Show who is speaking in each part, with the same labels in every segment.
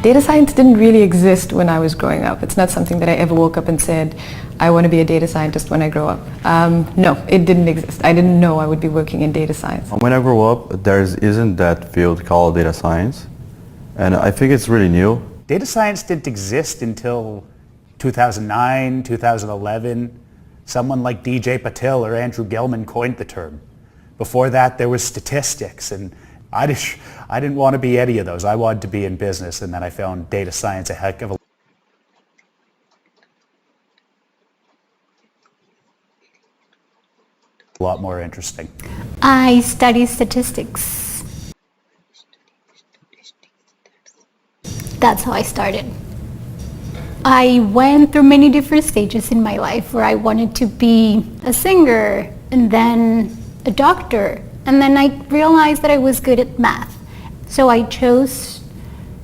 Speaker 1: Data science didn't really exist when I was growing up. It's not something that I ever woke up and said, I want to be a data scientist when I grow up. No, it didn't exist. I didn't know I would be working in data science.
Speaker 2: When I grew up, there isn't that field called data science, and I think it's really new.
Speaker 3: Data science didn't exist until 2009, 2011. Someone like DJ Patil or Andrew Gilman coined the term. Before that, there was statistics, and I didn't want to be any of those. I wanted to be in business, and then I found data science a heck of a lot more interesting.
Speaker 4: I study statistics. That's how I started. I went through many different stages in my life where I wanted to be a singer and then a doctor, and then I realized that I was good at math. So I chose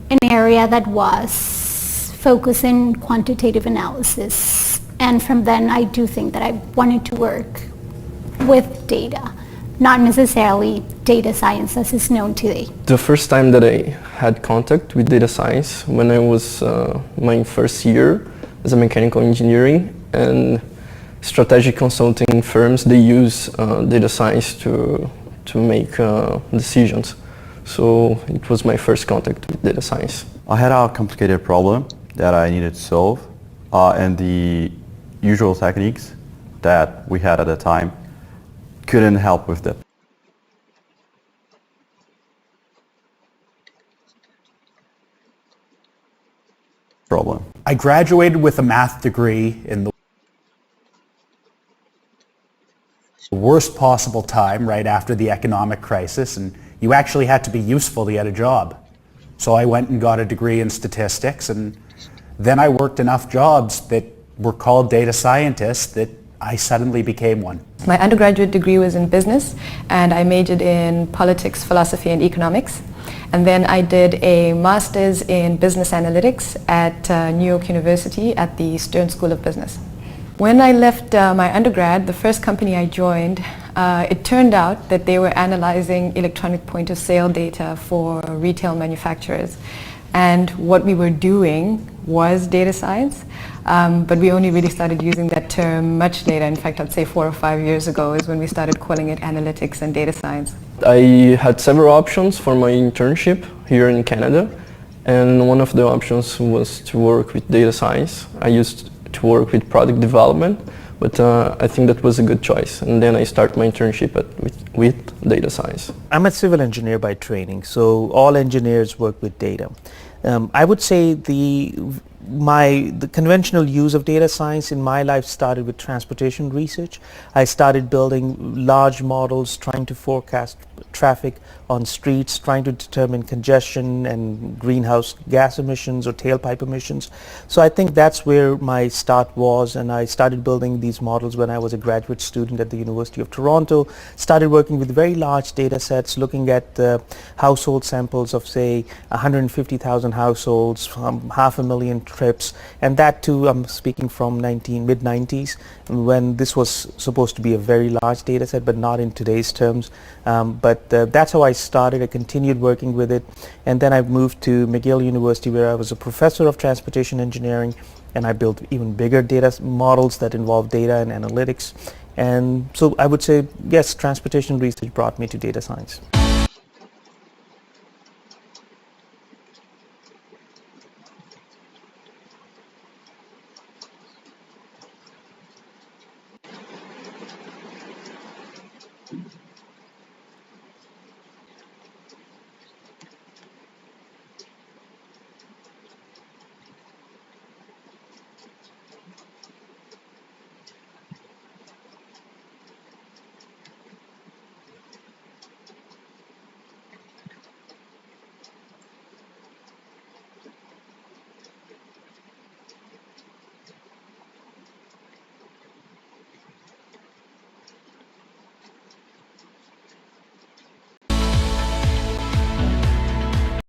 Speaker 4: an area that was focused in quantitative analysis, and from then I do think that I wanted to work with data, not necessarily data science as is known today.
Speaker 5: The first time that I had contact with data science when I was my first year as a mechanical engineering, and strategic consulting firms, they use data science to make decisions. So it was my first contact with data science.
Speaker 2: I had a complicated problem that I needed to solve, and the usual techniques that we had at the time couldn't help with that problem.
Speaker 3: I graduated with a math degree in the worst possible time, right after the economic crisis, and you actually had to be useful to get a job. So I went and got a degree in statistics, and then I worked enough jobs that were called data scientists that I suddenly became one.
Speaker 1: My undergraduate degree was in business, and I majored in politics, philosophy, and economics. And then I did a master's in business analytics at New York University at the Stern School of Business. When I left my undergrad, the first company I joined, it turned out that they were analyzing electronic point of sale data for retail manufacturers. And what we were doing was data science, but we only really started using that term much later. In fact, I'd say 4 or 5 years ago is when we started calling it analytics and data science.
Speaker 5: I had several options for my internship here in Canada, and one of the options was to work with data science. I used to work with product development, but I think that was a good choice. And then I started my internship with data science.
Speaker 6: I'm a civil engineer by training, so all engineers work with data. I would say the conventional use of data science in my life started with transportation research. I started building large models, trying to forecast traffic on streets, trying to determine congestion and greenhouse gas emissions or tailpipe emissions. So I think that's where my start was, and I started building these models when I was a graduate student at the University of Toronto. Started working with very large data sets, looking at household samples of say 150,000 households, 500,000 trips, and that too I'm speaking from mid-90s, when this was supposed to be a very large data set, but not in today's terms. But that's how I started. I continued working with it, and then I moved to McGill University, where I was a professor of transportation engineering, and I built even bigger data models that involve data and analytics. And so I would say, yes, transportation research brought me to data science.